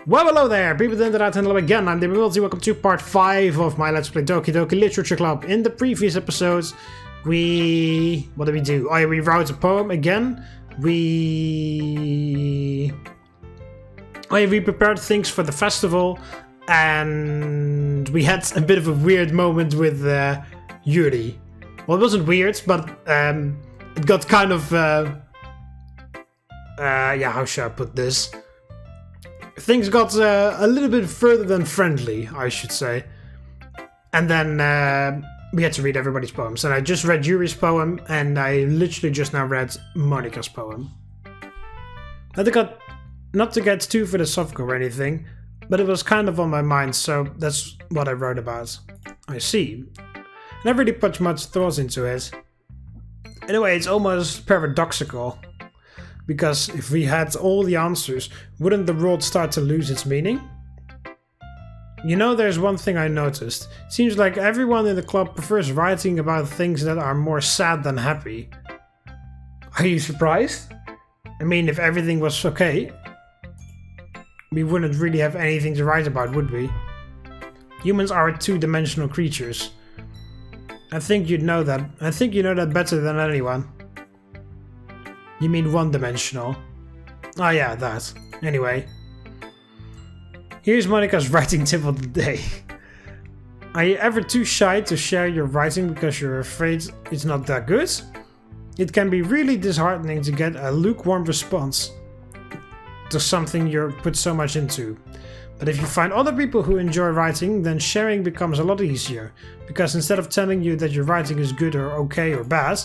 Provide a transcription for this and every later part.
Well, hello there, people of the internet, and hello again. I'm TheMBmulti. Welcome to part 5 of my Let's Play Doki Doki Literature Club. In the previous episodes, what did we do? Oh, we wrote a poem again. We prepared things for the festival, and we had a bit of a weird moment with Yuri. Well, it wasn't weird, but it got kind of how should I put this? Things got a little bit further than friendly, I should say. And then we had to read everybody's poems. And I just read Yuri's poem, and I literally just now read Monika's poem. Not to get too philosophical or anything, but it was kind of on my mind, so that's what I wrote about. I see. I never really put much thought into it. Anyway, it's almost paradoxical. Because if we had all the answers, wouldn't the world start to lose its meaning? You know, there's one thing I noticed. It seems like everyone in the club prefers writing about things that are more sad than happy. Are you surprised? I mean, if everything was okay, we wouldn't really have anything to write about, would we? Humans are two-dimensional creatures. I think you'd know that. I think you know that better than anyone. You mean one-dimensional? Oh yeah, that. Anyway. Here's Monika's writing tip of the day. Are you ever too shy to share your writing because you're afraid it's not that good? It can be really disheartening to get a lukewarm response to something you put so much into. But if you find other people who enjoy writing, then sharing becomes a lot easier. Because instead of telling you that your writing is good or okay or bad,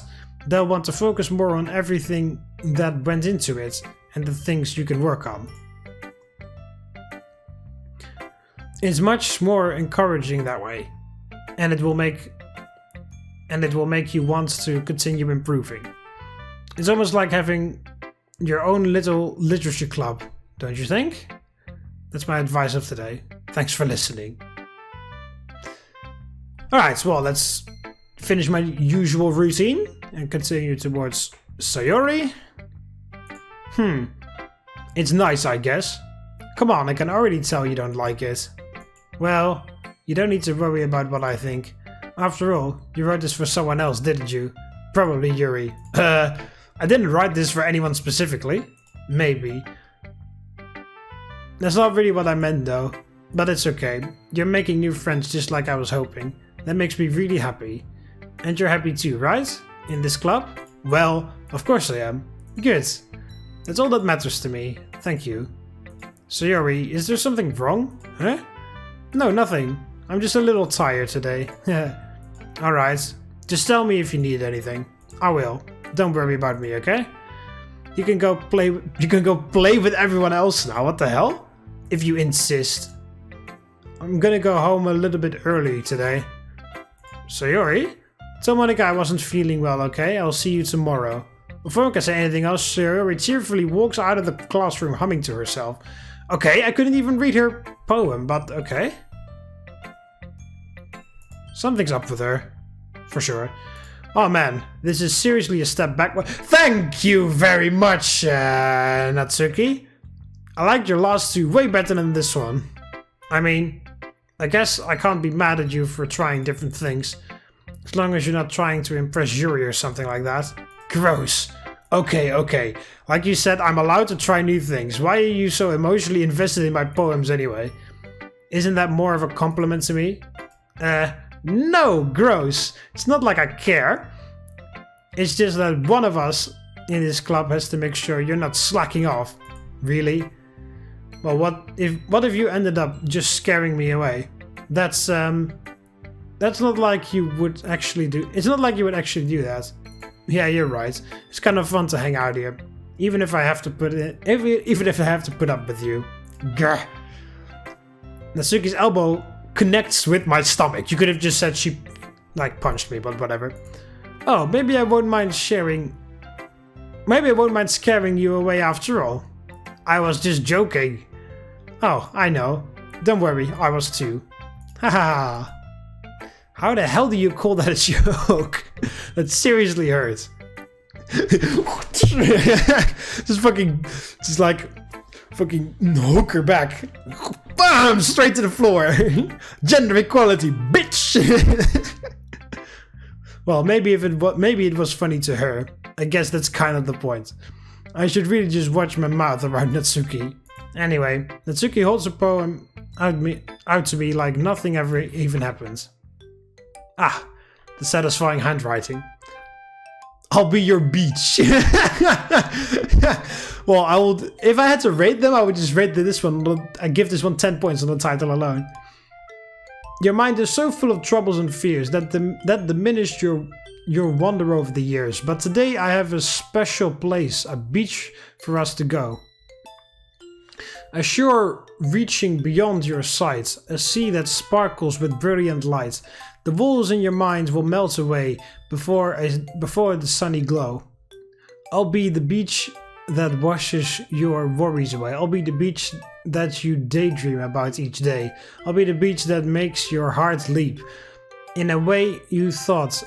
they'll want to focus more on everything that went into it and the things you can work on. It's much more encouraging that way, and it will make you want to continue improving. It's almost like having your own little literature club, don't you think? That's my advice of today. Thanks for listening. Alright, well, let's finish my usual routine and continue towards Sayori. It's nice, I guess. Come on, I can already tell you don't like it. Well, you don't need to worry about what I think. After all, you wrote this for someone else, didn't you? Probably Yuri. I didn't write this for anyone specifically. Maybe. That's not really what I meant though. But it's okay. You're making new friends just like I was hoping. That makes me really happy. And you're happy too, right? In this club? Well, of course I am. Good. That's all that matters to me. Thank you. Sayori, is there something wrong? Huh? No, nothing. I'm just a little tired today. Alright. Just tell me if you need anything. I will. Don't worry about me, okay? You can go play with everyone else now. What the hell? If you insist. I'm gonna go home a little bit early today. Sayori? Tell Monika I wasn't feeling well, okay? I'll see you tomorrow. Before I can say anything else, Sayori cheerfully walks out of the classroom humming to herself. Okay, I couldn't even read her poem, but okay. Something's up with her. For sure. Oh man, this is seriously a step backward. Thank you very much, Natsuki. I liked your last two way better than this one. I mean, I guess I can't be mad at you for trying different things. As long as you're not trying to impress Yuri or something like that. Gross. Okay. Like you said, I'm allowed to try new things. Why are you so emotionally invested in my poems anyway? Isn't that more of a compliment to me? No, gross. It's not like I care. It's just that one of us in this club has to make sure you're not slacking off. Really? Well, what if you ended up just scaring me away? That's not like you would actually do. It's not like you would actually do that. Yeah, you're right. It's kind of fun to hang out here, even if I have to put up with you. Grr. Natsuki's elbow connects with my stomach. You could have just said she like punched me, but whatever. Oh, maybe I won't mind sharing. Maybe I won't mind scaring you away after all. I was just joking. Oh, I know. Don't worry, I was too. Haha. How the hell do you call that a joke? That seriously hurts. Just like fucking hook her back. Bam! Straight to the floor. Gender equality, bitch! Well, maybe it was funny to her. I guess that's kind of the point. I should really just watch my mouth around Natsuki. Anyway, Natsuki holds a poem out to me like nothing ever even happened. Ah, the satisfying handwriting. I'll be your beach. Well, I would, if I had to rate them, I would just rate this one. I give this one 10 points on the title alone. Your mind is so full of troubles and fears that diminished your wonder over the years. But today I have a special place, a beach for us to go. A shore reaching beyond your sight, a sea that sparkles with brilliant light. The walls in your mind will melt away before the sunny glow. I'll be the beach that washes your worries away. I'll be the beach that you daydream about each day. I'll be the beach that makes your heart leap in a way you thought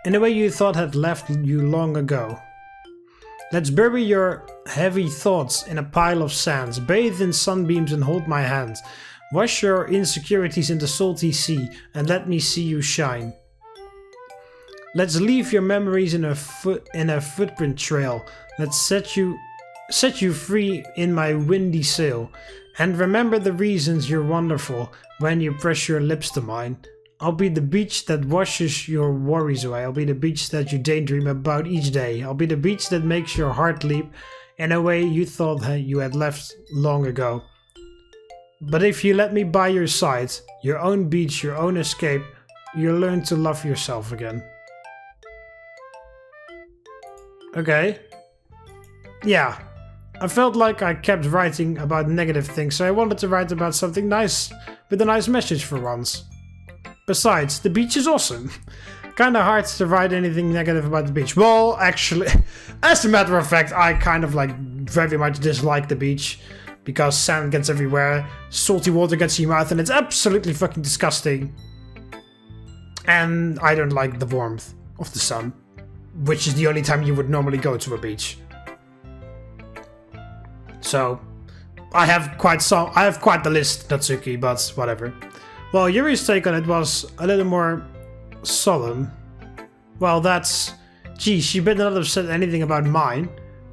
had left you long ago. Let's bury your heavy thoughts in a pile of sands, bathe in sunbeams and hold my hand. Wash your insecurities in the salty sea and let me see you shine. Let's leave your memories in a footprint trail. Let's set you free in my windy sail. And remember the reasons you're wonderful when you press your lips to mine. I'll be the beach that washes your worries away. I'll be the beach that you daydream about each day. I'll be the beach that makes your heart leap in a way you thought you had left long ago. But if you let me by your side, your own beach, your own escape, you'll learn to love yourself again. Okay. Yeah. I felt like I kept writing about negative things, so I wanted to write about something nice, with a nice message for once. Besides, the beach is awesome. Kinda hard to write anything negative about the beach. Well, actually, as a matter of fact, I kind of very much dislike the beach. Because sand gets everywhere, salty water gets in your mouth, and it's absolutely fucking disgusting. And I don't like the warmth of the sun, which is the only time you would normally go to a beach. So, I have quite the list, Natsuki, but whatever. Well, Yuri's take on it was a little more solemn. Well, gee, she better not have said anything about mine.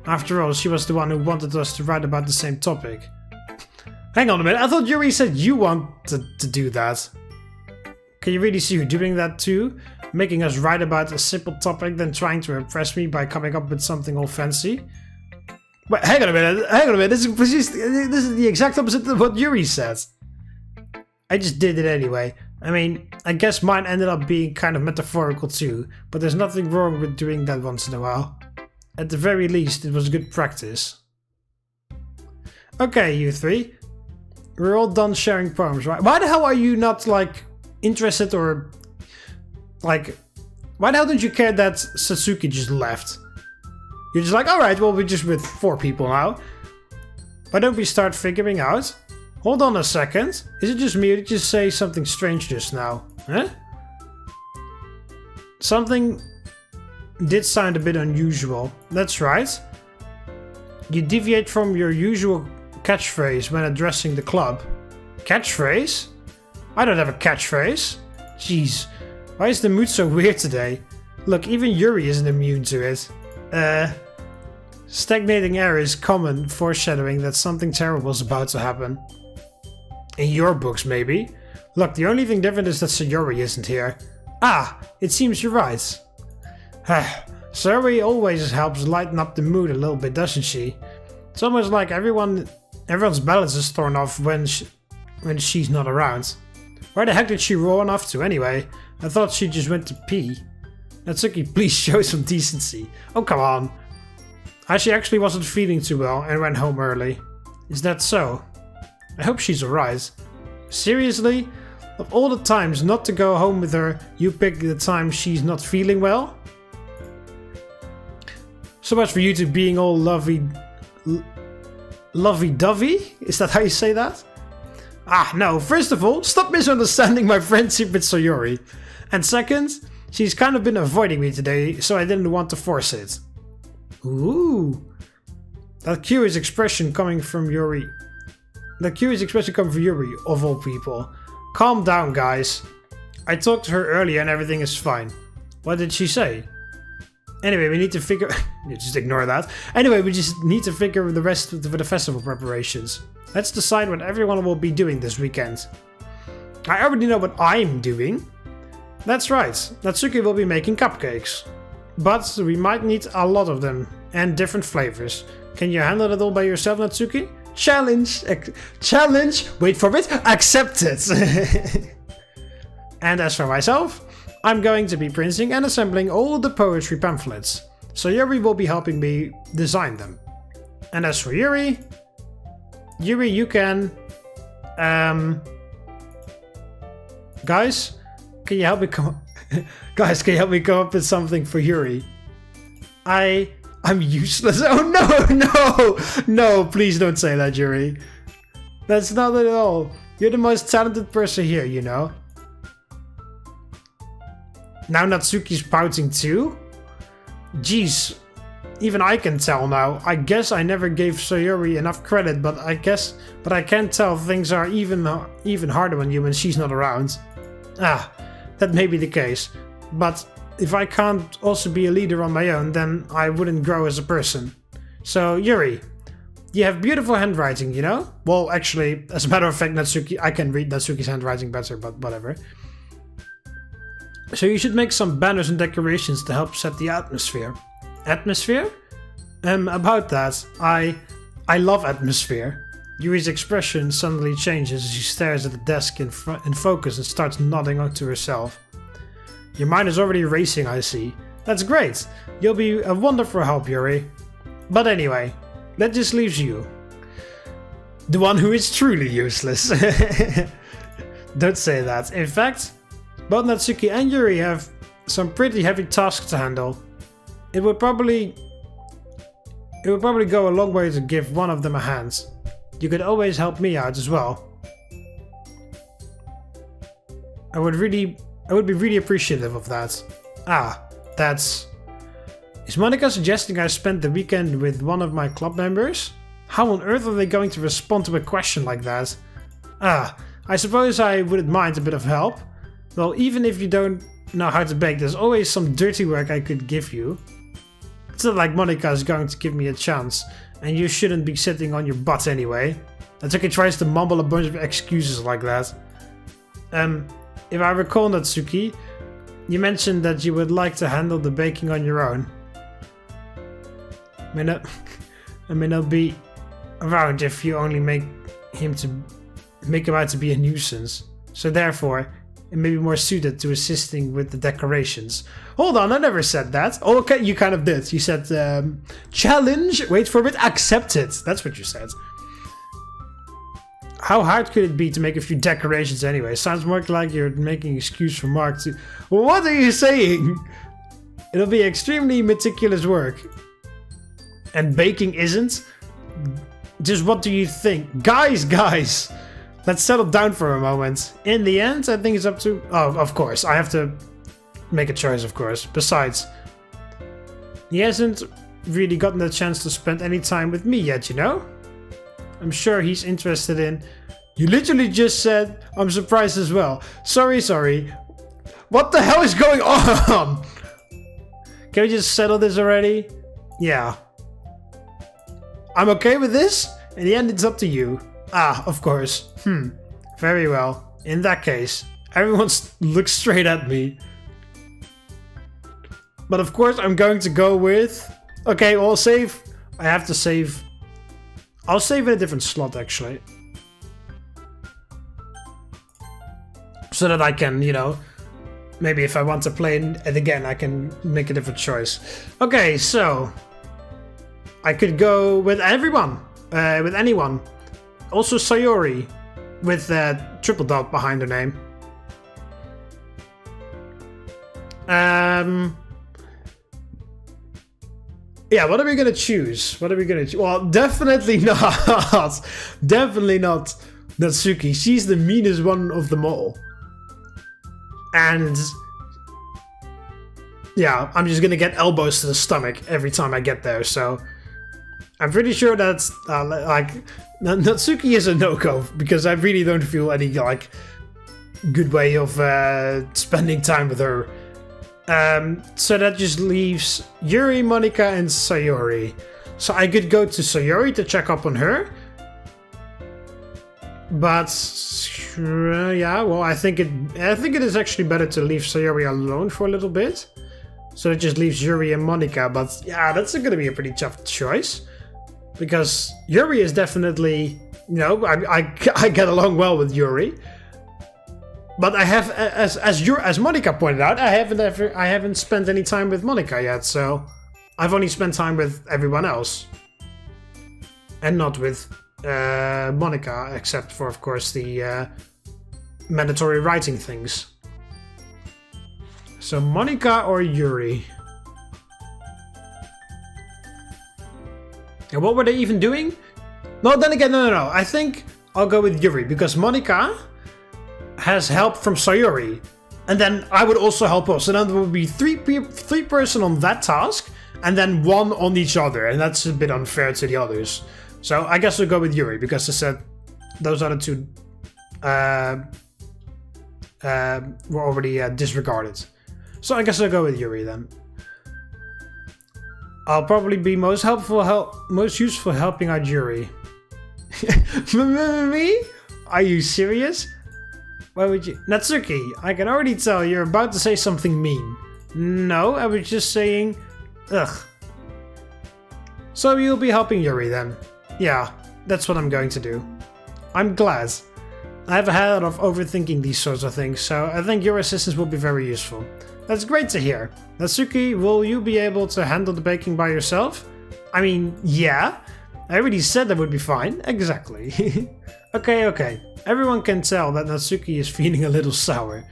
After all, she was the one who wanted us to write about the same topic. Hang on a minute, I thought Yuri said you wanted to do that. Can you really see you doing that too? Making us write about a simple topic, then trying to impress me by coming up with something all fancy? Wait, hang on a minute, this is the exact opposite of what Yuri said. I just did it anyway. I mean, I guess mine ended up being kind of metaphorical too, but there's nothing wrong with doing that once in a while. At the very least, it was good practice. Okay, you three. We're all done sharing poems, right? Why the hell are you not, interested or... why the hell don't you care that Satsuki just left? You're just like, alright, well, we're just with 4 people now. Why don't we start figuring out? Hold on a second. Is it just me or did you say something strange just now? Huh? Something... did sound a bit unusual. That's right. You deviate from your usual catchphrase when addressing the club. Catchphrase? I don't have a catchphrase. Jeez, why is the mood so weird today? Look, even Yuri isn't immune to it. Stagnating air is common foreshadowing that something terrible is about to happen. In your books, maybe? Look, the only thing different is that Sayori isn't here. Ah, it seems you're right. Sayori always helps lighten up the mood a little bit, doesn't she? It's almost like everyone's balance is thrown off when she's not around. Where the heck did she run off to anyway? I thought she just went to pee. Natsuki, please show some decency. Oh, come on. She actually wasn't feeling too well and went home early. Is that so? I hope she's alright. Seriously? Of all the times not to go home with her, you pick the time she's not feeling well? So much for you two being all lovey-dovey? Is that how you say that? Ah, no. First of all, stop misunderstanding my friendship with Sayori. And second, she's kind of been avoiding me today, so I didn't want to force it. Ooh. That curious expression coming from Yuri That curious expression come from Yuri, of all people. Calm down, guys. I talked to her earlier and everything is fine. What did she say? Anyway, we need to figure... just ignore that. Anyway, we just need to figure the rest for the festival preparations. Let's decide what everyone will be doing this weekend. I already know what I'm doing. That's right. Natsuki will be making cupcakes. But we might need a lot of them. And different flavors. Can you handle it all by yourself, Natsuki? Challenge! Challenge! Wait for it! Accepted! And as for myself... I'm going to be printing and assembling all the poetry pamphlets, so Yuri will be helping me design them. And as for Yuri, you can... Guys, can you help me come... Guys, can you help me come up with something for Yuri? I'm useless. Oh no, no, please don't say that, Yuri. That's not it at all. You're the most talented person here, you know. Now Natsuki's pouting too? Jeez, even I can tell now. I guess I never gave Sayori enough credit, but I can't tell things are even harder on you when she's not around. Ah, that may be the case. But if I can't also be a leader on my own, then I wouldn't grow as a person. So, Yuri, you have beautiful handwriting, you know? Well, actually, as a matter of fact, I can read Natsuki's handwriting better, but whatever. So you should make some banners and decorations to help set the atmosphere. Atmosphere? About that, I love atmosphere. Yuri's expression suddenly changes as she stares at the desk in focus and starts nodding to herself. Your mind is already racing, I see. That's great. You'll be a wonderful help, Yuri. But anyway, that just leaves you. The one who is truly useless. Don't say that. In fact... both Natsuki and Yuri have some pretty heavy tasks to handle. It would probably go a long way to give one of them a hand. You could always help me out as well. I would be really appreciative of that. Ah, that's... Is Monika suggesting I spend the weekend with one of my club members? How on earth are they going to respond to a question like that? Ah, I suppose I wouldn't mind a bit of help. Well, even if you don't know how to bake, there's always some dirty work I could give you. It's not like Monika is going to give me a chance, and you shouldn't be sitting on your butt anyway. Natsuki tries to mumble a bunch of excuses like that. If I recall, Natsuki, you mentioned that you would like to handle the baking on your own. I may not be around if you only make him out to be a nuisance. So therefore... it may be more suited to assisting with the decorations. Hold on, I never said that. Oh, okay, you kind of did. You said, challenge, wait for it, accepted. That's what you said. How hard could it be to make a few decorations anyway? Sounds more like you're making an excuse for Mark to... What are you saying? It'll be extremely meticulous work. And baking isn't? Just what do you think? Guys! Let's settle down for a moment. In the end, I think it's up to... Oh, of course. I have to make a choice, of course. Besides, he hasn't really gotten the chance to spend any time with me yet, you know? I'm sure he's interested in... You literally just said, I'm surprised as well. Sorry. What the hell is going on? Can we just settle this already? Yeah. I'm okay with this? In the end, it's up to you. Ah, of course. Very well. In that case, everyone looks straight at me. But of course, I'm going to go with... Okay, I'll save. I have to save. I'll save in a different slot, actually. So that I can, you know... Maybe if I want to play it again, I can make a different choice. Okay, so... I could go with everyone. With anyone. Also Sayori, with triple dot behind her name. Yeah, what are we gonna choose? Well, definitely not. Definitely not Natsuki. She's the meanest one of them all. And... yeah, I'm just gonna get elbows to the stomach every time I get there, so... I'm pretty sure that's like Natsuki is a no-go because I really don't feel any like good way of spending time with her. So that just leaves Yuri, Monika, and Sayori. So I could go to Sayori to check up on her. But yeah, well, I think it is actually better to leave Sayori alone for a little bit. So it just leaves Yuri and Monika. But yeah, that's going to be a pretty tough choice. Because Yuri is definitely, you know, I get along well with Yuri. But I have, as Monika pointed out, I haven't spent any time with Monika yet. So I've only spent time with everyone else. And not with Monika, except for, of course, the mandatory writing things. So Monika or Yuri? And what were they even doing? No, then again, no. I think I'll go with Yuri, because Monika has help from Sayori. And then I would also help us. So then there would be three person on that task, and then one on each other. And that's a bit unfair to the others. So I guess we'll go with Yuri, because I said those other two were already disregarded. So I guess I'll go with Yuri then. I'll probably be most useful helping out Yuri. Me? Are you serious? Why would you? Natsuki, I can already tell you're about to say something mean. No, I was just saying, ugh. So you'll be helping Yuri then? Yeah, that's what I'm going to do. I'm glad. I have a habit of overthinking these sorts of things, so I think your assistance will be very useful. That's great to hear. Natsuki, will you be able to handle the baking by yourself? I mean, yeah. I already said that would be fine. Exactly. Okay. Everyone can tell that Natsuki is feeling a little sour.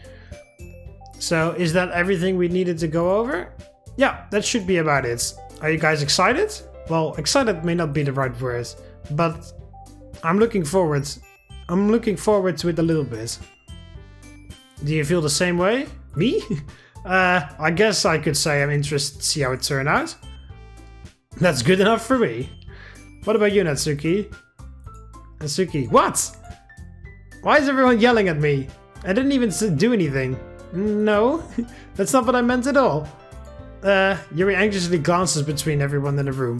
So, is that everything we needed to go over? Yeah, that should be about it. Are you guys excited? Well, excited may not be the right word, but I'm looking forward to it a little bit. Do you feel the same way? Me? I guess I could say I'm interested to see how it turned out. That's good enough for me. What about you, Natsuki? Natsuki, what? Why is everyone yelling at me? I didn't even do anything. No, that's not what I meant at all. Yuri anxiously glances between everyone in the room.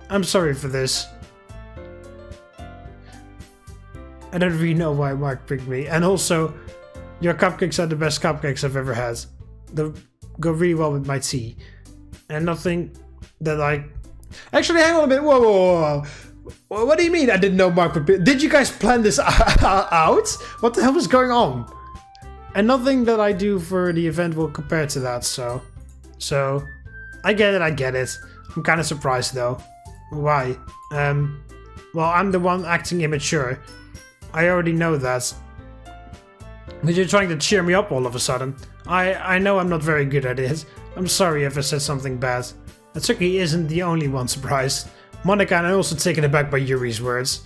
I'm sorry for this. I don't really know why Mark picked me. And also, your cupcakes are the best cupcakes I've ever had. They go really well with my tea. And nothing that I... Actually, hang on a minute. Whoa. What do you mean I didn't know Mark would pick... Did you guys plan this out? What the hell is going on? And nothing that I do for the event will compare to that, so... I get it. I'm kind of surprised, though. Why? Well, I'm the one acting immature. I already know that. But you're trying to cheer me up all of a sudden. I know I'm not very good at it. I'm sorry if I said something bad. Natsuki isn't the only one surprised. Monika and I are also taken aback by Yuri's words.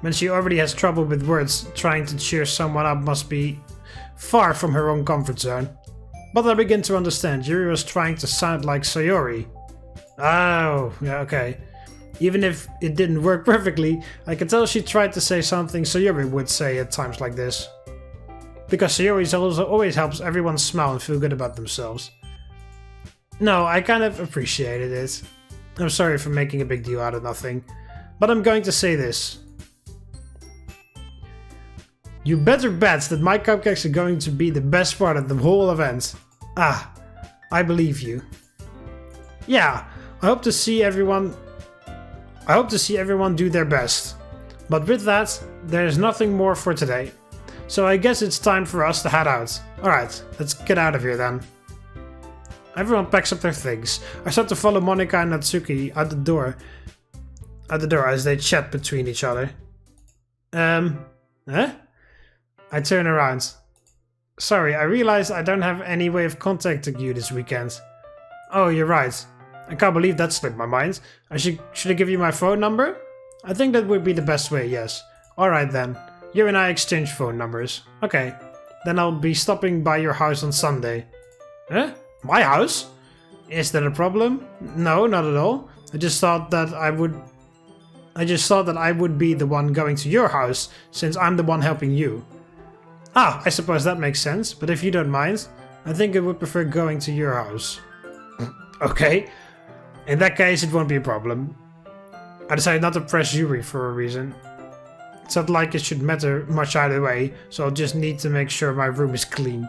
When she already has trouble with words, trying to cheer someone up must be far from her own comfort zone. But I begin to understand. Yuri was trying to sound like Sayori. Oh, yeah, okay. Even if it didn't work perfectly, I can tell she tried to say something Sayori would say at times like this. Because Sayori always helps everyone smile and feel good about themselves. No, I kind of appreciated it. I'm sorry for making a big deal out of nothing. But I'm going to say this. You better bet that my cupcakes are going to be the best part of the whole event. Ah, I believe you. Yeah, I hope to see everyone do their best. But with that, there's nothing more for today. So I guess it's time for us to head out. Alright, let's get out of here then. Everyone packs up their things. I start to follow Monika and Natsuki out the door as they chat between each other. Huh? I turn around. Sorry, I realized I don't have any way of contacting you this weekend. Oh, you're right. I can't believe that slipped my mind. Should I give you my phone number? I think that would be the best way, yes. Alright then. You and I exchange phone numbers. Okay. Then I'll be stopping by your house on Sunday. Huh? My house? Is that a problem? No, not at all. I just thought that I would I just thought that I would be the one going to your house, since I'm the one helping you. Ah, I suppose that makes sense, but if you don't mind, I think I would prefer going to your house. Okay. In that case, it won't be a problem. I decided not to press Yuri for a reason. It's not like it should matter much either way, so I'll just need to make sure my room is clean.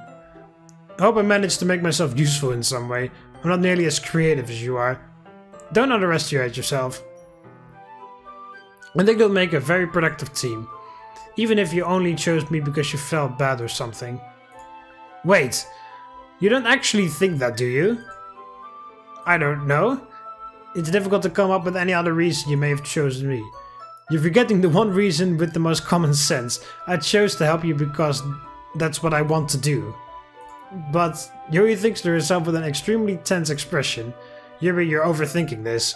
I hope I managed to make myself useful in some way. I'm not nearly as creative as you are. Don't underestimate yourself. I think we'll make a very productive team. Even if you only chose me because you felt bad or something. Wait, you don't actually think that, do you? I don't know. It's difficult to come up with any other reason you may have chosen me. You're forgetting the one reason with the most common sense. I chose to help you because that's what I want to do. But Yuri thinks to herself with an extremely tense expression. Yuri, you're overthinking this.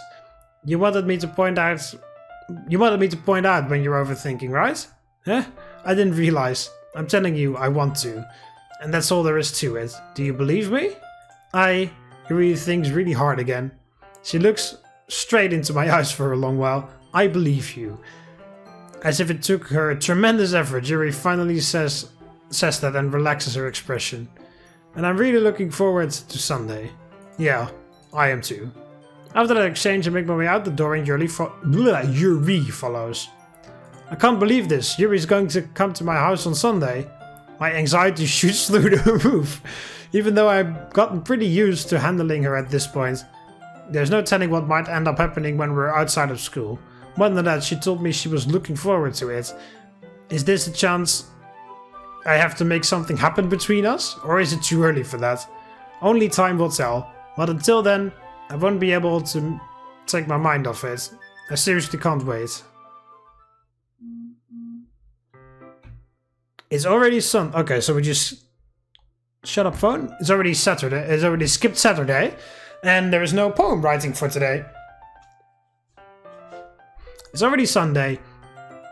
You wanted me to point out when you're overthinking, right? Huh? I didn't realize. I'm telling you, I want to. And that's all there is to it. Do you believe me? Yuri thinks really hard again. She looks straight into my eyes for a long while. I believe you. As if it took her a tremendous effort, Yuri finally says that and relaxes her expression. And I'm really looking forward to Sunday. Yeah, I am too. After that exchange, I make my way out the door and Yuri follows. I can't believe this. Yuri's going to come to my house on Sunday. My anxiety shoots through the roof. Even though I've gotten pretty used to handling her at this point. There's no telling what might end up happening when we're outside of school. More than that, she told me she was looking forward to it. Is this a chance I have to make something happen between us? Or is it too early for that? Only time will tell. But until then, I won't be able to take my mind off it. I seriously can't wait. It's already Okay, so we just... Shut up, phone. It's already Saturday. It's already skipped Saturday. And there is no poem writing for today. It's already Sunday.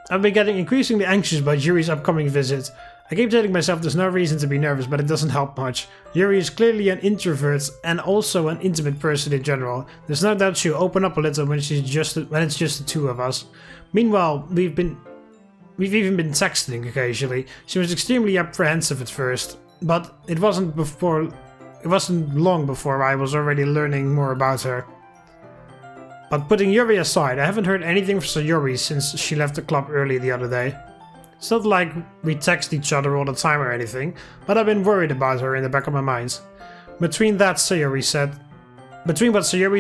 I've been getting increasingly anxious about Yuri's upcoming visit. I keep telling myself there's no reason to be nervous, but it doesn't help much. Yuri is clearly an introvert and also an intimate person in general. There's no doubt she'll open up a little when it's just the two of us. Meanwhile, we've even been texting occasionally. She was extremely apprehensive at first, but it wasn't long before I was already learning more about her. But putting Yuri aside, I haven't heard anything from Sayori since she left the club early the other day. It's not like we text each other all the time or anything, but I've been worried about her in the back of my mind. Between what Sayori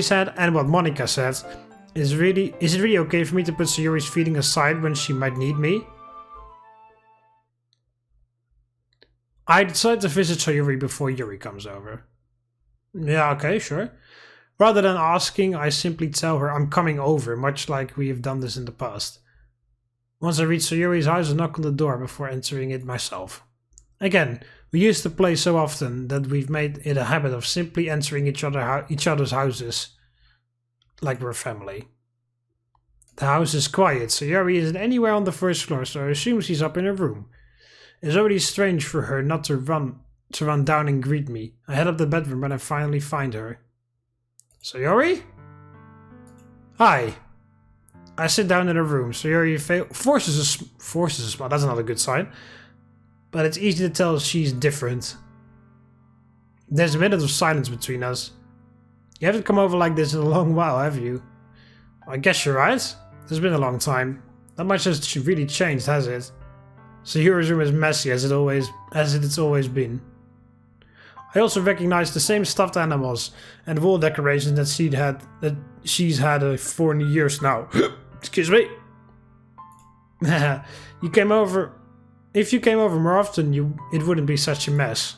said and what Monika said, is it really okay for me to put Sayori's feeling aside when she might need me? I decided to visit Sayori before Yuri comes over. Yeah, okay, sure. Rather than asking, I simply tell her I'm coming over, much like we have done this in the past. Once I reach Sayori's house, I knock on the door before entering it myself. Again, we used to play so often that we've made it a habit of simply entering each other's houses, like we're family. The house is quiet, Sayori isn't anywhere on the first floor, so I assume she's up in her room. It's already strange for her not to run down and greet me. I head up the bedroom when I finally find her. Sayori? Hi. I sit down in her room. Sayori forces a smile. That's not a good sign. But it's easy to tell she's different. There's a minute of silence between us. You haven't come over like this in a long while, have you? I guess you're right. It's been a long time. Not much has really changed, has it? Sayori's room is messy as it's always been. I also recognize the same stuffed animals and wall decorations that she's had for years now. Excuse me. You came over. If you came over more often, it wouldn't be such a mess.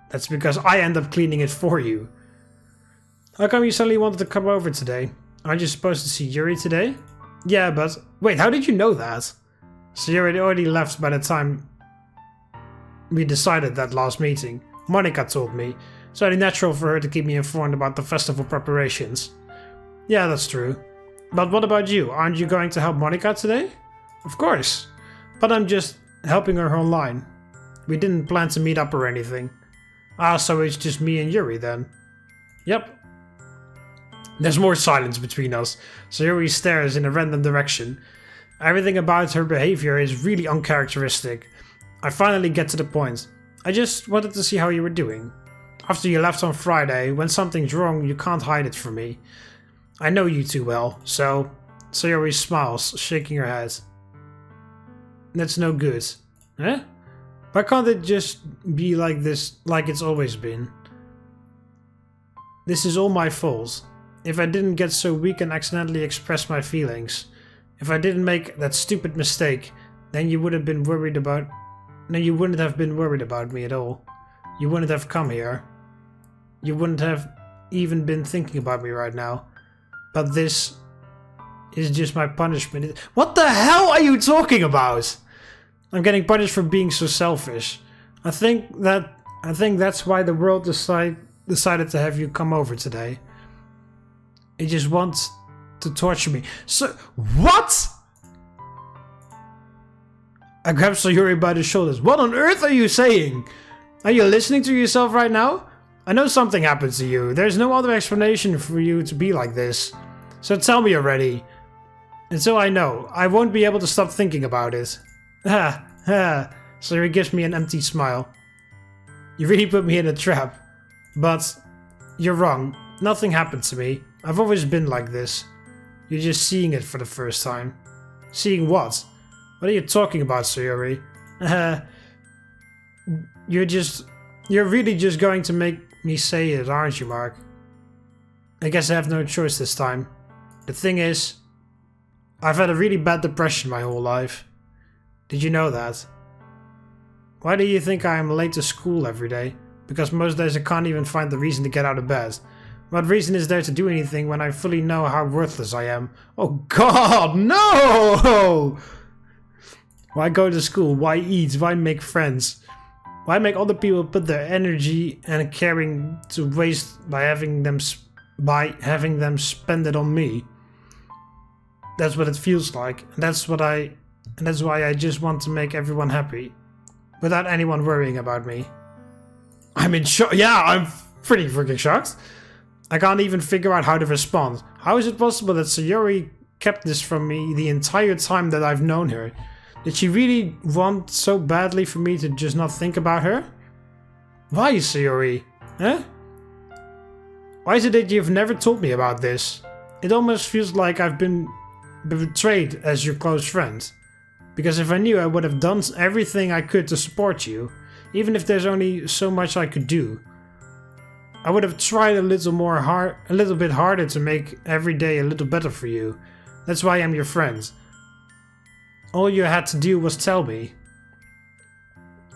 That's because I end up cleaning it for you. How come you suddenly wanted to come over today? Aren't you supposed to see Yuri today? Yeah, but wait, how did you know that? Sayori already left by the time we decided that last meeting. Monika told me. It's only natural for her to keep me informed about the festival preparations. Yeah, that's true. But what about you? Aren't you going to help Monika today? Of course. But I'm just helping her online. We didn't plan to meet up or anything. Ah, so it's just me and Yuri then. Yep. There's more silence between us. Sayori stares in a random direction. Everything about her behavior is really uncharacteristic. I finally get to the point. I just wanted to see how you were doing. After you left on Friday, when something's wrong, you can't hide it from me. I know you too well, so... Sayori smiles, shaking her head. That's no good. Huh? Why can't it just be like this, like it's always been? This is all my fault. If I didn't get so weak and accidentally express my feelings, if I didn't make that stupid mistake, then you would have been worried about... Then you wouldn't have been worried about me at all. You wouldn't have come here. You wouldn't have even been thinking about me right now. But this is just my punishment. What the hell are you talking about? I'm getting punished for being so selfish. I think that's why the world decided to have you come over today. It just wants to torture me. So what? I grab Sayori by the shoulders. What on earth are you saying? Are you listening to yourself right now? I know something happened to you. There's no other explanation for you to be like this. So tell me already. Until I know, I won't be able to stop thinking about it. Ha ha. Sayori gives me an empty smile. You really put me in a trap. But you're wrong. Nothing happened to me. I've always been like this. You're just seeing it for the first time. Seeing what? What are you talking about, Sayori? You're really just going to make me say it, aren't you, Mark? I guess I have no choice this time. The thing is, I've had a really bad depression my whole life. Did you know that? Why do you think I am late to school every day? Because most days I can't even find the reason to get out of bed. What reason is there to do anything when I fully know how worthless I am? Oh God, no! Why go to school? Why eat? Why make friends? Why make other people put their energy and caring to waste by having them spend it on me? That's what it feels like. And that's why I just want to make everyone happy, without anyone worrying about me. I'm in shock. Yeah, I'm pretty freaking shocked. I can't even figure out how to respond. How is it possible that Sayori kept this from me the entire time that I've known her? Did she really want so badly for me to just not think about her? Why, Sayori? Huh? Why is it that you've never told me about this? It almost feels like I've been betrayed as your close friend. Because if I knew, I would have done everything I could to support you, even if there's only so much I could do. I would have tried a little bit harder to make every day a little better for you. That's why I'm your friend. All you had to do was tell me.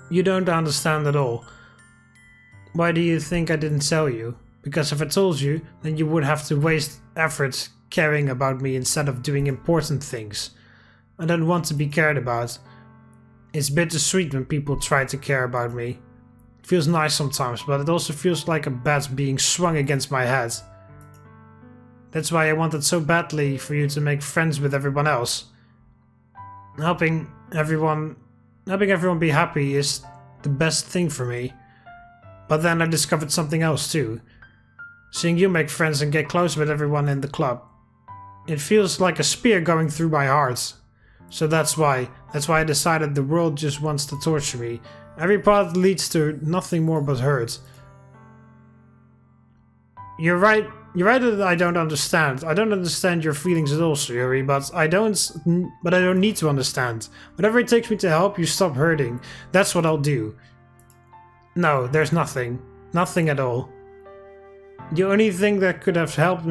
You don't understand at all. Why do you think I didn't tell you? Because if I told you, then you would have to waste effort caring about me instead of doing important things. I don't want to be cared about. It's bittersweet when people try to care about me. It feels nice sometimes, but it also feels like a bat being swung against my head. That's why I wanted so badly for you to make friends with everyone else. Helping everyone be happy is the best thing for me. But then I discovered something else too. Seeing you make friends and get close with everyone in the club. It feels like a spear going through my heart. So that's why I decided the world just wants to torture me. Every path leads to nothing more but hurt. You're right that I don't understand. I don't understand your feelings at all, Sayori, but I don't need to understand. Whatever it takes me to help you stop hurting, that's what I'll do. No, there's nothing. Nothing at all. The only thing that could have helped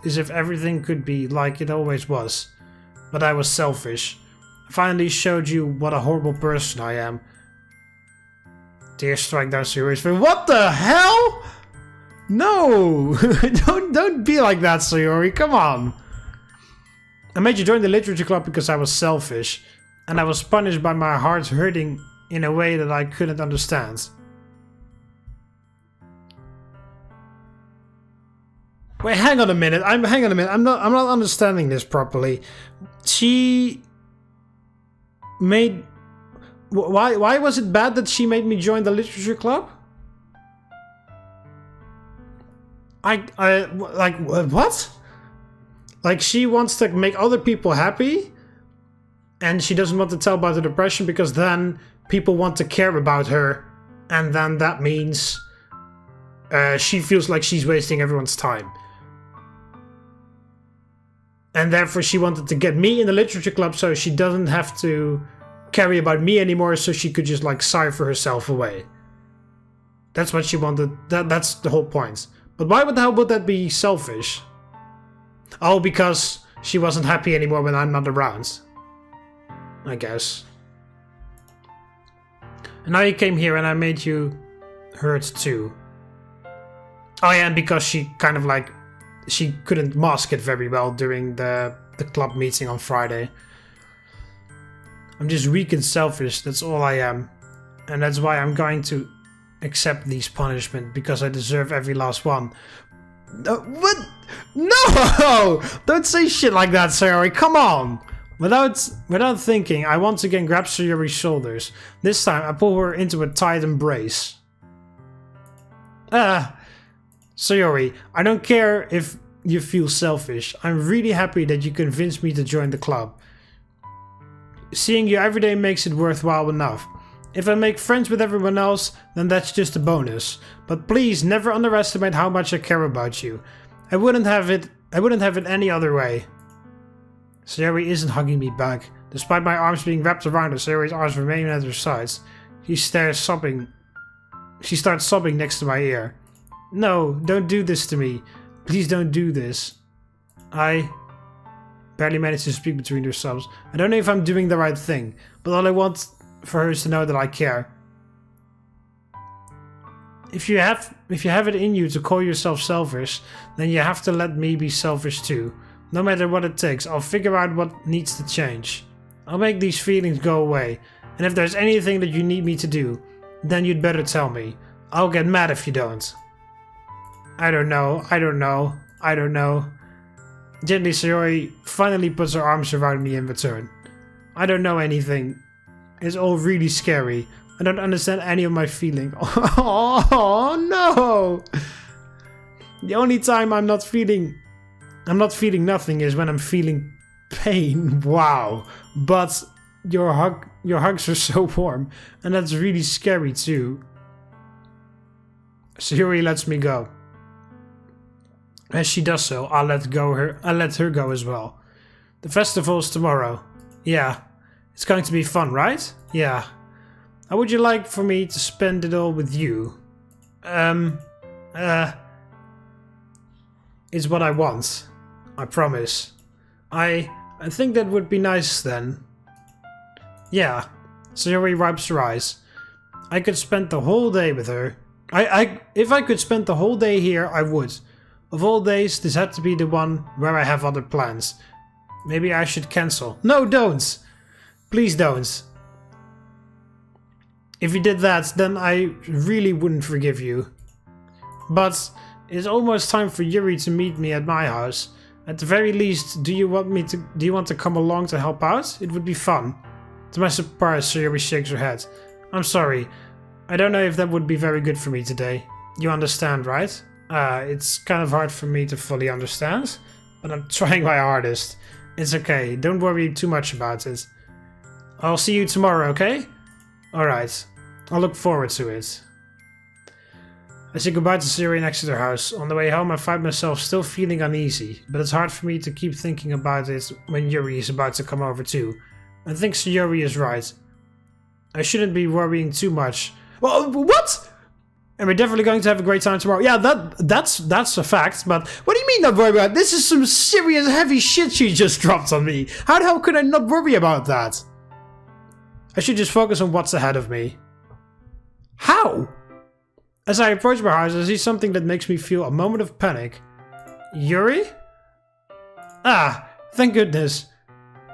is if everything could be like it always was. But I was selfish. I finally showed you what a horrible person I am. Tears strike down Sayori's face. What the hell? No! don't be like that, Sayori. Come on. I made you join the literature club because I was selfish. And I was punished by my heart hurting in a way that I couldn't understand. Wait, hang on a minute. I'm not understanding this properly. She made... Why was it bad that she made me join the literature club? Like, what? Like, she wants to make other people happy, and she doesn't want to tell about the depression because then people want to care about her, and then that means she feels like she's wasting everyone's time. And therefore she wanted to get me in the literature club so she doesn't have to carry about me anymore, so she could just like sigh for herself away. That's what she wanted. That's the whole point. But why the hell would that be selfish? Oh, because she wasn't happy anymore when I'm not around. I guess. And now you came here and I made you hurt too. Oh yeah, and because she kind of like... She couldn't mask it very well during the club meeting on Friday. I'm just weak and selfish, that's all I am. And that's why I'm going to accept these punishments, because I deserve every last one. What? No! Don't say shit like that, Sayori, come on! Without thinking, I once again grab Sayori's shoulders. This time, I pull her into a tight embrace. Sayori, I don't care if you feel selfish. I'm really happy that you convinced me to join the club. Seeing you every day makes it worthwhile enough. If I make friends with everyone else, then that's just a bonus. But please never underestimate how much I care about you. I wouldn't have it any other way. Sayori isn't hugging me back. Despite my arms being wrapped around her, Sayori's arms remain at her sides. She starts sobbing next to my ear. No, don't do this to me. Please don't do this. I barely managed to speak between her sobs. I don't know if I'm doing the right thing, but all I want for her is to know that I care. If you have it in you to call yourself selfish, then you have to let me be selfish too. No matter what it takes, I'll figure out what needs to change. I'll make these feelings go away, and if there's anything that you need me to do, then you'd better tell me. I'll get mad if you don't. I don't know. Gently, Sayori finally puts her arms around me in return. I don't know anything. It's all really scary. I don't understand any of my feeling. Oh no! The only time I'm not feeling nothing is when I'm feeling pain. Wow. But your hugs are so warm, and that's really scary too. Sayori lets me go. As she does so, I'll let her go as well. The festival's tomorrow. Yeah. It's going to be fun, right? Yeah. How would you like for me to spend it all with you? It's what I want. I promise. I think that would be nice then. Yeah. Sayori wipes her eyes. I could spend the whole day with her. If I could spend the whole day here, I would. Of all days, this had to be the one where I have other plans. Maybe I should cancel. No, don't! Please don't. If you did that, then I really wouldn't forgive you. But it's almost time for Yuri to meet me at my house. At the very least, do you want to come along to help out? It would be fun. To my surprise, Sayori shakes her head. I'm sorry. I don't know if that would be very good for me today. You understand, right? It's kind of hard for me to fully understand, but I'm trying my hardest. It's okay, don't worry too much about it. I'll see you tomorrow, okay? Alright, I'll look forward to it. I say goodbye to Sayori and exit her house. On the way home I find myself still feeling uneasy, but it's hard for me to keep thinking about it when Yuri is about to come over too. I think Sayori is right. I shouldn't be worrying too much. Well, what? And we're definitely going to have a great time tomorrow. Yeah, that's a fact, but what do you mean not worry about it? This is some serious heavy shit she just dropped on me. How the hell could I not worry about that? I should just focus on what's ahead of me. How? As I approach my house, I see something that makes me feel a moment of panic. Yuri? Ah, thank goodness.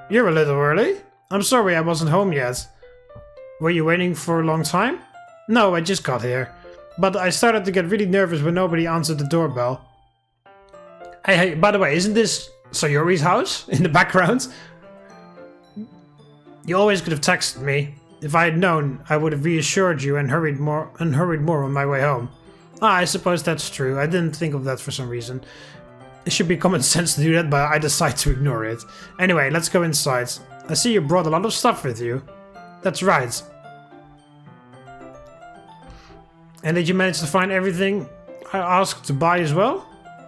You're a little early. I'm sorry I wasn't home yet. Were you waiting for a long time? No, I just got here. But I started to get really nervous when nobody answered the doorbell. Hey, by the way, isn't this Sayori's house in the background? You always could have texted me. If I had known, I would have reassured you and hurried more on my way home. Ah, I suppose that's true. I didn't think of that for some reason. It should be common sense to do that, but I decide to ignore it. Anyway, let's go inside. I see you brought a lot of stuff with you. That's right. And did you manage to find everything I asked to buy as well?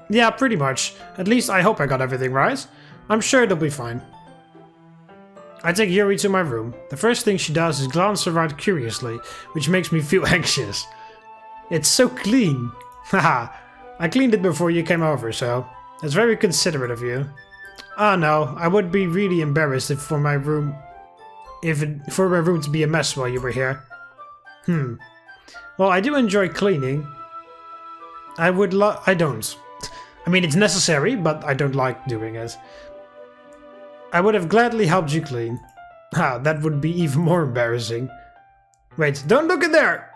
Yeah, pretty much. At least I hope I got everything right. I'm sure it'll be fine. I take Yuri to my room. The first thing she does is glance around curiously, which makes me feel anxious. It's so clean. Haha, I cleaned it before you came over, so that's very considerate of you. Oh no, I would be really embarrassed for my room to be a mess while you were here. Well, I do enjoy cleaning. I don't. I mean, it's necessary, but I don't like doing it. I would have gladly helped you clean. That would be even more embarrassing. Wait, don't look in there!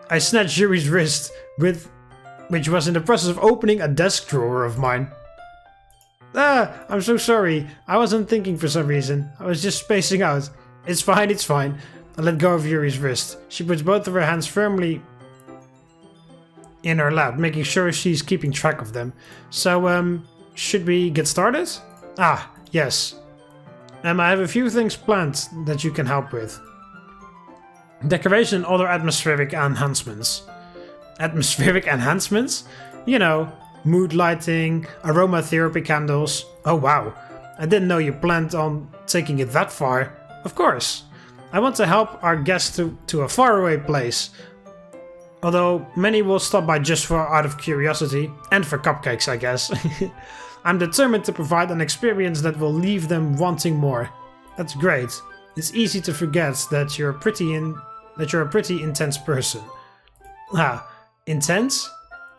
I snatched Yuri's wrist, which was in the process of opening a desk drawer of mine. I'm so sorry. I wasn't thinking for some reason. I was just spacing out. It's fine, it's fine. I let go of Yuri's wrist. She puts both of her hands firmly in her lap, making sure she's keeping track of them. So, should we get started? Yes. I have a few things planned that you can help with. Decoration and other atmospheric enhancements. Atmospheric enhancements? You know, mood lighting, aromatherapy candles. Oh wow, I didn't know you planned on taking it that far. Of course. I want to help our guests to a faraway place. Although many will stop by just out of curiosity, and for cupcakes I guess. I'm determined to provide an experience that will leave them wanting more. That's great. It's easy to forget that you're a pretty intense person. Intense?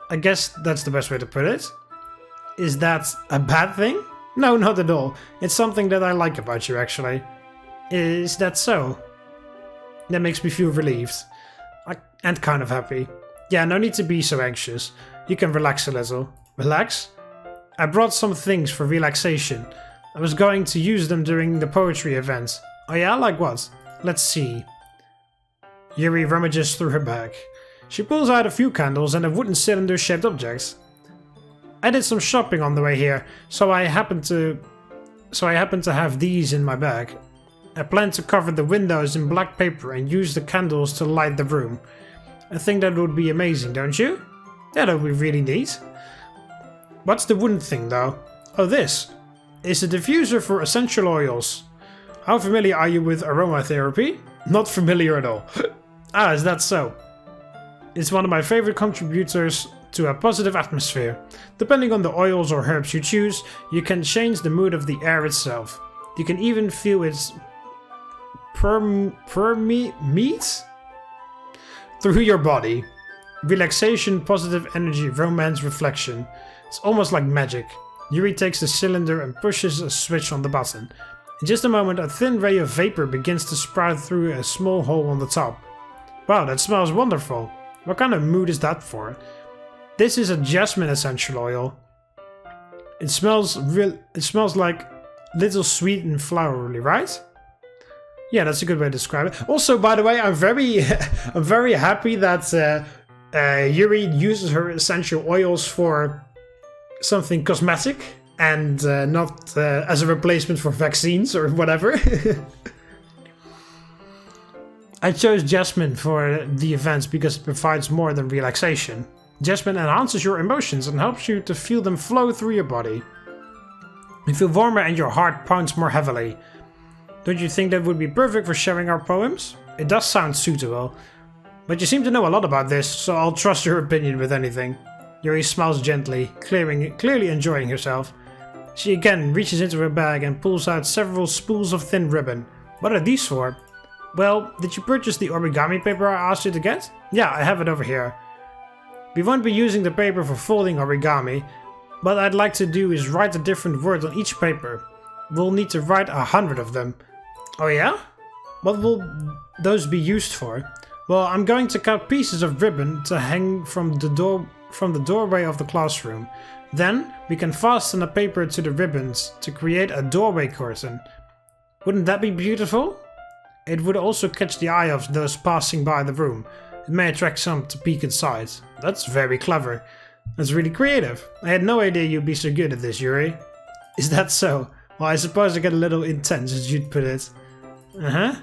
I guess that's the best way to put it. Is that a bad thing? No, not at all. It's something that I like about you, actually. Is that so? That makes me feel relieved. And kind of happy. Yeah, no need to be so anxious. You can relax a little. Relax? I brought some things for relaxation. I was going to use them during the poetry event. Oh yeah, like what? Let's see. Yuri rummages through her bag. She pulls out a few candles and a wooden cylinder-shaped object. I did some shopping on the way here, so I happen to have these in my bag. I plan to cover the windows in black paper and use the candles to light the room. I think that would be amazing, don't you? Yeah, that would be really neat. What's the wooden thing though? Oh, this. It's a diffuser for essential oils. How familiar are you with aromatherapy? Not familiar at all. Is that so? It's one of my favorite contributors to a positive atmosphere. Depending on the oils or herbs you choose, you can change the mood of the air itself. You can even feel its permeate through your body. Relaxation, positive energy, romance, reflection. It's almost like magic. Yuri takes the cylinder and pushes a switch on the button. In just a moment, a thin ray of vapor begins to sprout through a small hole on the top. Wow, that smells wonderful. What kind of mood is that for? This is a jasmine essential oil. It smells like little sweet and flowery, right? Yeah, that's a good way to describe it. Also, by the way, I'm very happy that Yuri uses her essential oils for something cosmetic and not as a replacement for vaccines or whatever. I chose jasmine for the events because it provides more than relaxation. Jasmine enhances your emotions and helps you to feel them flow through your body. You feel warmer and your heart pounds more heavily. Don't you think that would be perfect for sharing our poems? It does sound suitable. But you seem to know a lot about this, so I'll trust your opinion with anything. Yuri smiles gently, clearly enjoying herself. She again reaches into her bag and pulls out several spools of thin ribbon. What are these for? Well, did you purchase the origami paper I asked you to get? Yeah, I have it over here. We won't be using the paper for folding origami. What I'd like to do is write a different word on each paper. We'll need to write 100 of them. Oh yeah? What will those be used for? Well, I'm going to cut pieces of ribbon to hang from the doorway of the classroom. Then, we can fasten a paper to the ribbons to create a doorway curtain. Wouldn't that be beautiful? It would also catch the eye of those passing by the room. It may attract some to peek inside. That's very clever. That's really creative. I had no idea you'd be so good at this, Yuri. Is that so? Well, I suppose I get a little intense, as you'd put it. Uh-huh.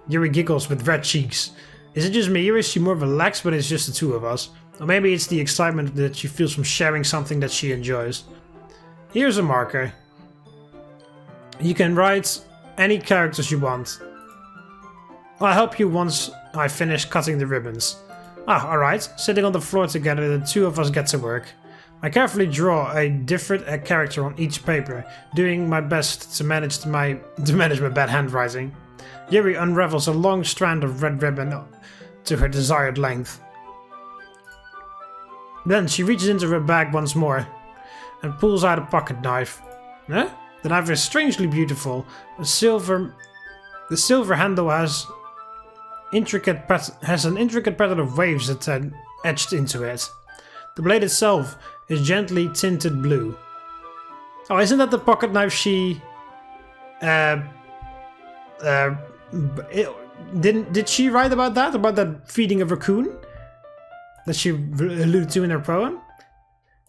Yuri giggles with red cheeks. Is it just me, or is she more relaxed when it's just the two of us? Or maybe it's the excitement that she feels from sharing something that she enjoys. Here's a marker. You can write any characters you want. I'll help you once I finish cutting the ribbons. Ah, alright. Sitting on the floor together, the two of us get to work. I carefully draw a different character on each paper, doing my best to manage my bad handwriting. Yuri unravels a long strand of red ribbon to her desired length. Then she reaches into her bag once more and pulls out a pocket knife. Huh? The knife is strangely beautiful. The silver handle has an intricate pattern of waves that are etched into it. The blade itself is gently tinted blue. Oh, isn't that the pocket knife she did she write about that? About that feeding a raccoon? That she alluded to in her poem?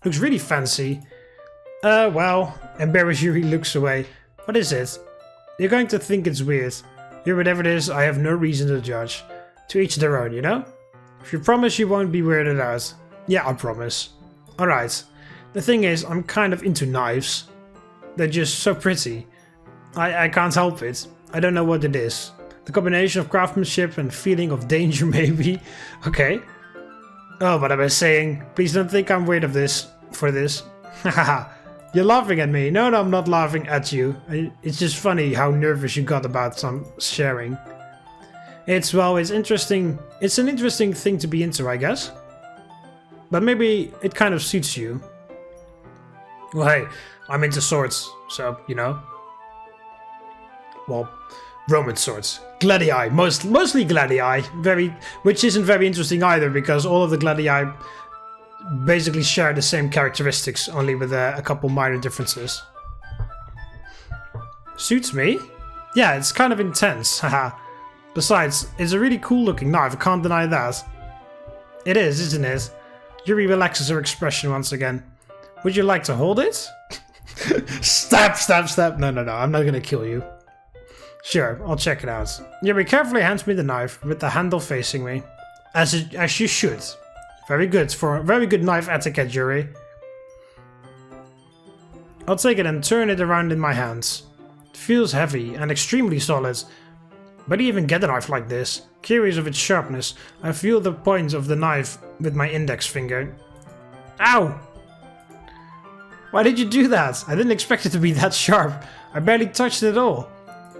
Looks really fancy. Well, embarrassed Yuri looks away. What is it? You're going to think it's weird. Here, whatever it is, I have no reason to judge. To each their own, you know? If you promise you won't be weirded out. Yeah, I promise. Alright. The thing is, I'm kind of into knives. They're just so pretty. I can't help it. I don't know what it is. The combination of craftsmanship and feeling of danger, maybe. Okay. Oh, what am I saying? Please don't think I'm weird for this. Haha. You're laughing at me. No, I'm not laughing at you. It's just funny how nervous you got about some sharing. It's interesting. It's an interesting thing to be into, I guess. But maybe it kind of suits you. Well, hey, I'm into swords, so, you know. Well, Roman swords. Gladii, mostly Gladii, which isn't very interesting either, because all of the Gladii basically share the same characteristics, only with a couple minor differences. Suits me? Yeah, it's kind of intense, haha. Besides, it's a really cool looking knife, I can't deny that. It is, isn't it? Yuri relaxes her expression once again. Would you like to hold it? Stab! No, I'm not gonna kill you. Sure, I'll check it out. Yuri carefully hands me the knife, with the handle facing me. As you should. Very good knife etiquette, Yuri. I'll take it and turn it around in my hands. It feels heavy and extremely solid. Where do you even get a knife like this? Curious of its sharpness, I feel the point of the knife with my index finger. Ow! Why did you do that? I didn't expect it to be that sharp. I barely touched it at all.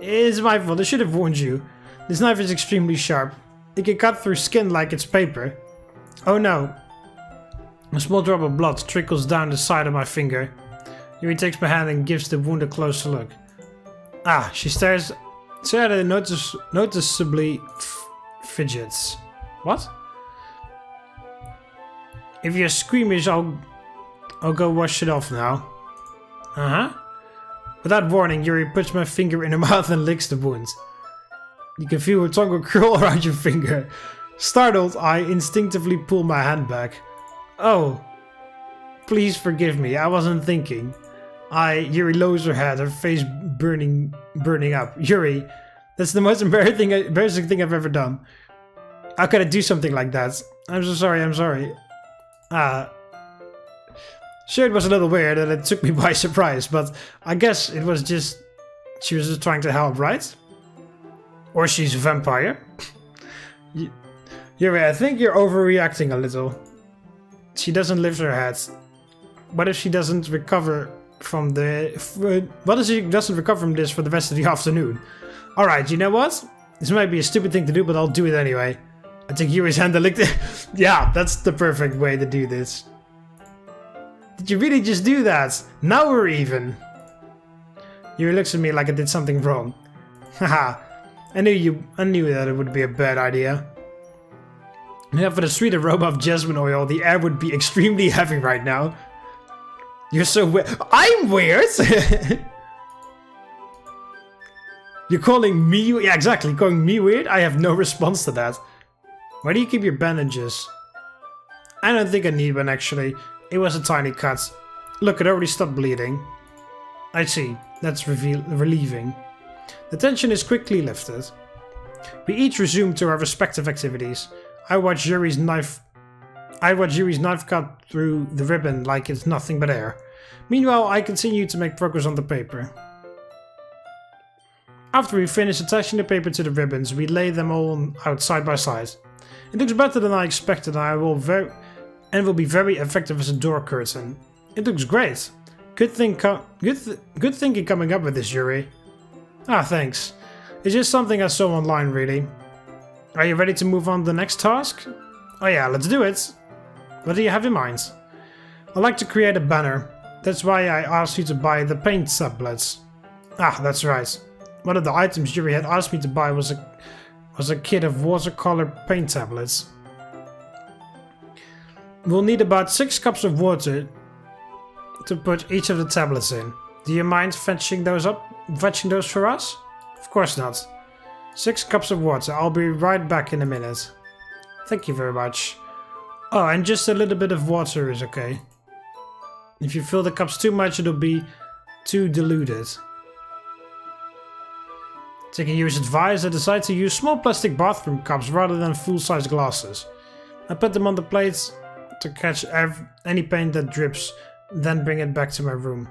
It's my fault, I should have warned you. This knife is extremely sharp. It can cut through skin like it's paper. Oh no. A small drop of blood trickles down the side of my finger. Yuri takes my hand and gives the wound a closer look. Ah, she stares at it and noticeably fidgets. What? If you're squeamish, I'll go wash it off now. Uh-huh. Without warning, Yuri puts my finger in her mouth and licks the wound. You can feel her tongue curl around your finger. Startled, I instinctively pull my hand back. Oh. Please forgive me, I wasn't thinking. Yuri lowers her head, her face burning up. Yuri, that's the most embarrassing thing I've ever done. How could I do something like that? I'm so sorry, I'm sorry. Sure, it was a little weird and it took me by surprise, but I guess it was just... she was just trying to help, right? Or she's a vampire. Yuri, I think you're overreacting a little. She doesn't lift her head. What if she doesn't recover from what if she doesn't recover from this for the rest of the afternoon? Alright, you know what? This might be a stupid thing to do, but I'll do it anyway. I take Yuri's hand and lick it. Yeah, that's the perfect way to do this. Did you really just do that? Now we're even. Yuri looks at me like I did something wrong. Haha, I knew that it would be a bad idea. Yeah, for the sweet aroma of jasmine oil, the air would be extremely heavy right now. You're so weird. I'm weird! You're calling me... yeah, exactly. Calling me weird? I have no response to that. Where do you keep your bandages? I don't think I need one actually. It was a tiny cut. Look, it already stopped bleeding. I see. That's relieving. The tension is quickly lifted. We each resume to our respective activities. I watch Yuri's knife cut through the ribbon like it's nothing but air. Meanwhile, I continue to make progress on the paper. After we finish attaching the paper to the ribbons, we lay them all out side by side. It looks better than I expected and will be very effective as a door curtain. It looks great. Good thinking coming up with this, Yuri. Ah, thanks. It's just something I saw online, really. Are you ready to move on to the next task? Oh yeah, let's do it. What do you have in mind? I'd like to create a banner. That's why I asked you to buy the paint tablets. Ah, that's right. One of the items Yuri had asked me to buy was a kit of watercolor paint tablets. We'll need about 6 cups of water to put each of the tablets in. Do you mind fetching those for us? Of course not. 6 cups of water. I'll be right back in a minute. Thank you very much. Oh, and just a little bit of water is okay. If you fill the cups too much, it'll be too diluted. Taking Yuri's advice, I decided to use small plastic bathroom cups rather than full-size glasses. I put them on the plates to catch any paint that drips, then bring it back to my room.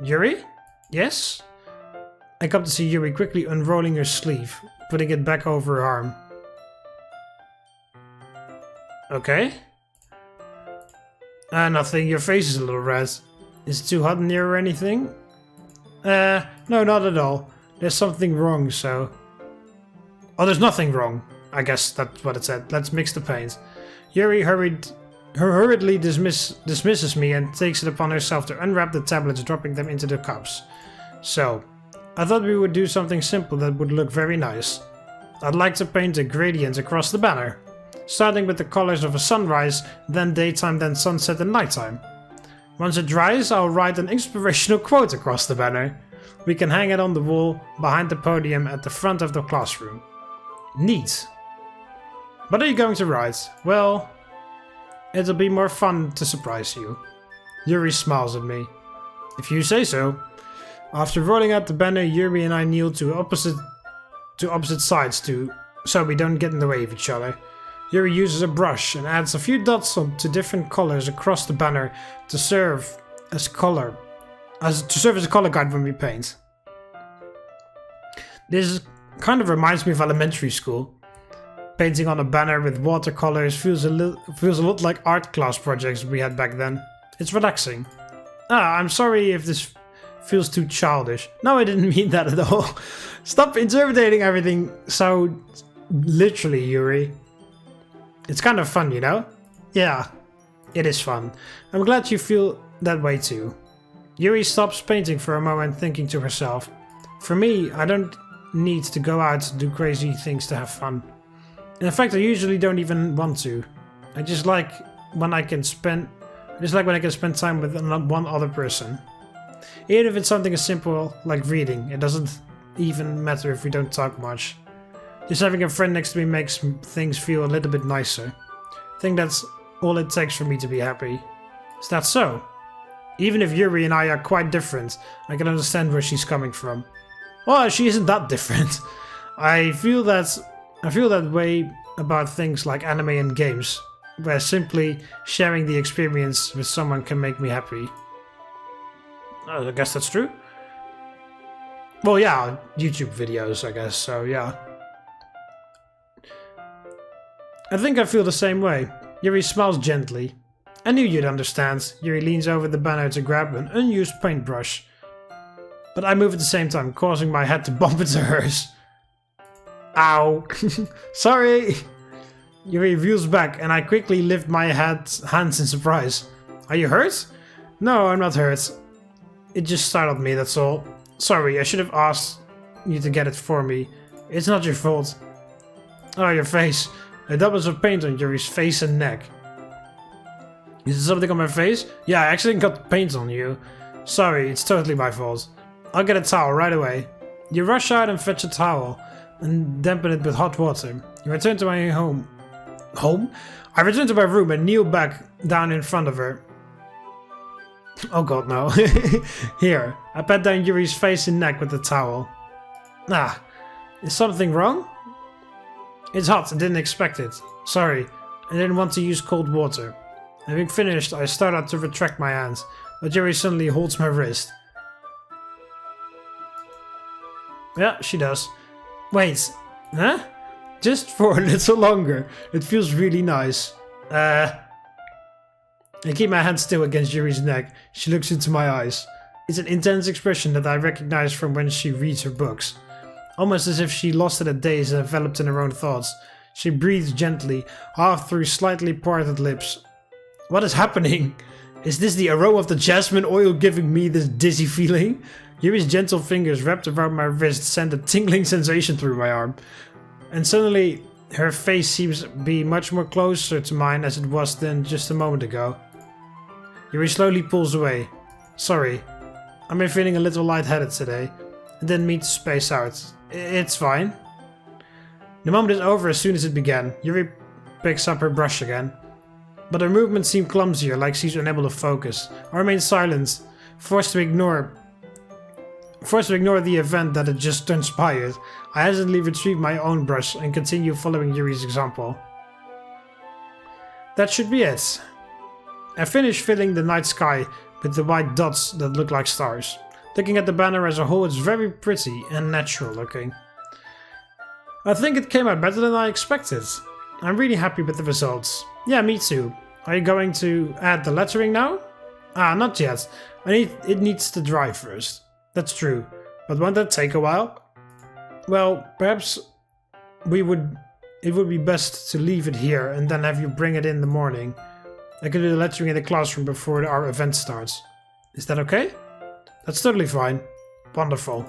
Yuri? Yes? I come to see Yuri quickly unrolling her sleeve, putting it back over her arm. Okay? Nothing. Your face is a little red. Is it too hot in here or anything? No, not at all. There's something wrong, so... Oh, there's nothing wrong. I guess that's what it said. Let's mix the paint. Yuri hurriedly dismisses me and takes it upon herself to unwrap the tablets, dropping them into the cups. So, I thought we would do something simple that would look very nice. I'd like to paint a gradient across the banner, starting with the colors of a sunrise, then daytime, then sunset and nighttime. Once it dries, I'll write an inspirational quote across the banner. We can hang it on the wall behind the podium at the front of the classroom. Neat. What are you going to write? Well, it'll be more fun to surprise you. Yuri smiles at me. If you say so. After rolling out the banner, Yuri and I kneel to opposite sides so we don't get in the way of each other. Yuri uses a brush and adds a few dots to different colors across the banner to serve as a color guide when we paint. This kind of reminds me of elementary school. Painting on a banner with watercolors feels a lot like art class projects we had back then. It's relaxing. I'm sorry if this feels too childish. No, I didn't mean that at all. Stop interpreting everything so literally, Yuri. It's kind of fun, you know? Yeah, it is fun. I'm glad you feel that way too. Yuri stops painting for a moment, thinking to herself. For me, I don't need to go out to do crazy things to have fun. In fact, I usually don't even want to. I just like when I can spend time with one other person. Even if it's something as simple like reading, it doesn't even matter if we don't talk much. Just having a friend next to me makes things feel a little bit nicer. I think that's all it takes for me to be happy. Is that so? Even if Yuri and I are quite different, I can understand where she's coming from. Well, she isn't that different. I feel that way about things like anime and games, where simply sharing the experience with someone can make me happy. I guess that's true. Well, yeah, YouTube videos, I guess, so yeah. I think I feel the same way. Yuri smiles gently. I knew you'd understand. Yuri leans over the banner to grab an unused paintbrush. But I move at the same time, causing my head to bump into hers. Ow. Sorry. Yuri reels back and I quickly lift my hands in surprise. Are you hurt? No, I'm not hurt. It just startled me, that's all. Sorry, I should have asked you to get it for me. It's not your fault. Oh, your face. A daubs of paint on Yuri's face and neck. Is there something on my face? Yeah, I actually got paint on you. Sorry, it's totally my fault. I'll get a towel right away. You rush out and fetch a towel and dampen it with hot water. You return to my home. home? I returned to my room and kneel back down in front of her. Oh god, no. Here, I pat down Yuri's face and neck with the towel. Ah, is something wrong? It's hot, I didn't expect it. Sorry, I didn't want to use cold water. Having finished, I start out to retract my hands, but Yuri suddenly holds my wrist. Yeah, she does. Wait, huh? Just for a little longer. It feels really nice. I keep my hand still against Yuri's neck. She looks into my eyes. It's an intense expression that I recognize from when she reads her books. Almost as if she lost in a daze and enveloped in her own thoughts. She breathes gently, half through slightly parted lips. What is happening? Is this the aroma of the jasmine oil giving me this dizzy feeling? Yuri's gentle fingers wrapped around my wrist send a tingling sensation through my arm. And suddenly, her face seems to be much more closer to mine as it was than just a moment ago. Yuri slowly pulls away. Sorry, I've been feeling a little lightheaded today. I didn't mean to space out. It's fine. The moment is over as soon as it began. Yuri picks up her brush again. But her movements seem clumsier, like she's unable to focus. I remain silent, forced to ignore the event that had just transpired. I hesitantly retrieve my own brush and continue following Yuri's example. That should be it. I finish filling the night sky with the white dots that look like stars. Looking at the banner as a whole, it's very pretty and natural looking. I think it came out better than I expected. I'm really happy with the results. Yeah, me too. Are you going to add the lettering now? Ah, not yet. It needs to dry first. That's true. But won't that take a while? Well, perhaps it would be best to leave it here and then have you bring it in the morning. I can do the lettering in the classroom before our event starts. Is that okay? That's totally fine. Wonderful.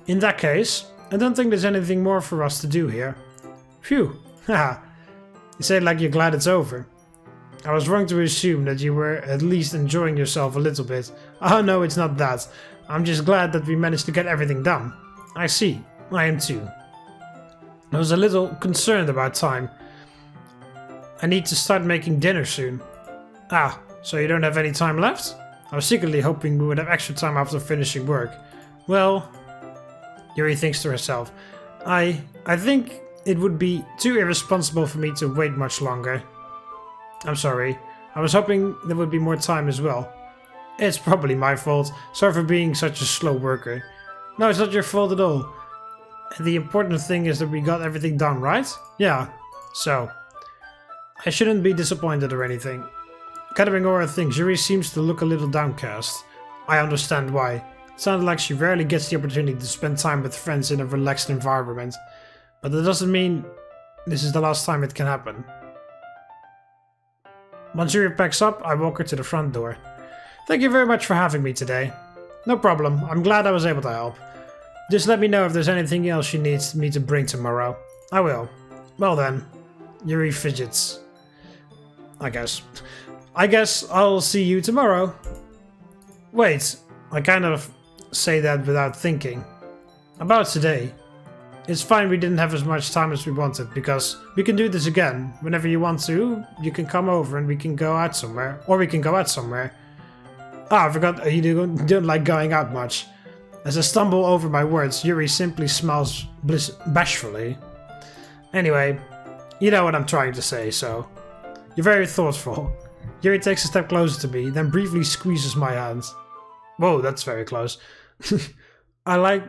In that case, I don't think there's anything more for us to do here. Phew. Haha. You say it like you're glad it's over. I was wrong to assume that you were at least enjoying yourself a little bit. Oh no, it's not that. I'm just glad that we managed to get everything done. I see. I am too. I was a little concerned about time. I need to start making dinner soon. Ah, so you don't have any time left? I was secretly hoping we would have extra time after finishing work. Well, Yuri thinks to herself, I think it would be too irresponsible for me to wait much longer. I'm sorry. I was hoping there would be more time as well. It's probably my fault. Sorry for being such a slow worker. No, it's not your fault at all. The important thing is that we got everything done, right? Yeah. So, I shouldn't be disappointed or anything. Gathering all her things, Yuri seems to look a little downcast. I understand why. It sounded like she rarely gets the opportunity to spend time with friends in a relaxed environment. But that doesn't mean this is the last time it can happen. Once Yuri packs up, I walk her to the front door. Thank you very much for having me today. No problem, I'm glad I was able to help. Just let me know if there's anything else she needs me to bring tomorrow. I will. Well then. Yuri fidgets. I guess I'll see you tomorrow. Wait, I kind of say that without thinking. About today. It's fine we didn't have as much time as we wanted, because we can do this again. Whenever you want to, you can come over and we can go out somewhere. Or we can go out somewhere. Ah, I forgot you don't like going out much. As I stumble over my words, Yuri simply smiles bashfully. Anyway, you know what I'm trying to say, so... You're very thoughtful. Yuri takes a step closer to me, then briefly squeezes my hand. Whoa, that's very close. I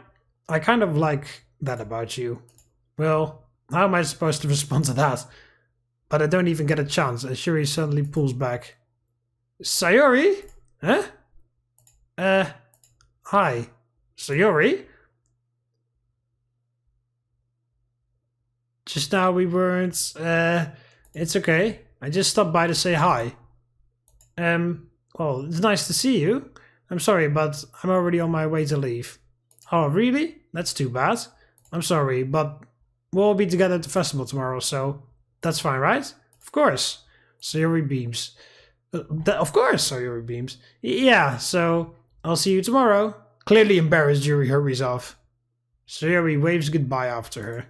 kind of like that about you. Well, how am I supposed to respond to that? But I don't even get a chance as Yuri suddenly pulls back. Sayori? Huh? Hi. Sayori? Just now we weren't, it's okay. I just stopped by to say hi. Well, it's nice to see you. I'm sorry, but I'm already on my way to leave. Oh, really? That's too bad. I'm sorry, but we'll be together at the festival tomorrow, so that's fine, right? Of course. Sayori beams. Of course, Sayori beams. Yeah, so I'll see you tomorrow. Clearly embarrassed, Yuri hurries off. Sayori waves goodbye after her.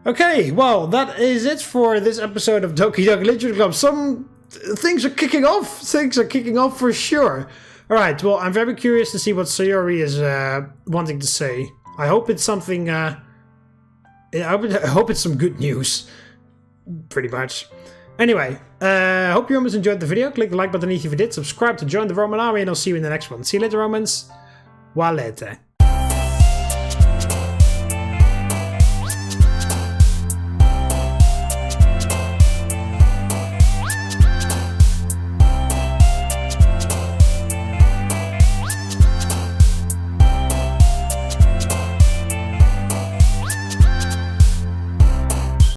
Okay, well, that is it for this episode of Doki Doki Literature Club. Some things are kicking off. Things are kicking off for sure. Alright, well, I'm very curious to see what Sayori is wanting to say. I hope it's something, I hope it's some good news. Pretty much. Anyway, hope you almost enjoyed the video. Click the like button if you did. Subscribe to join the Roman army, and I'll see you in the next one. See you later, Romans. Valete.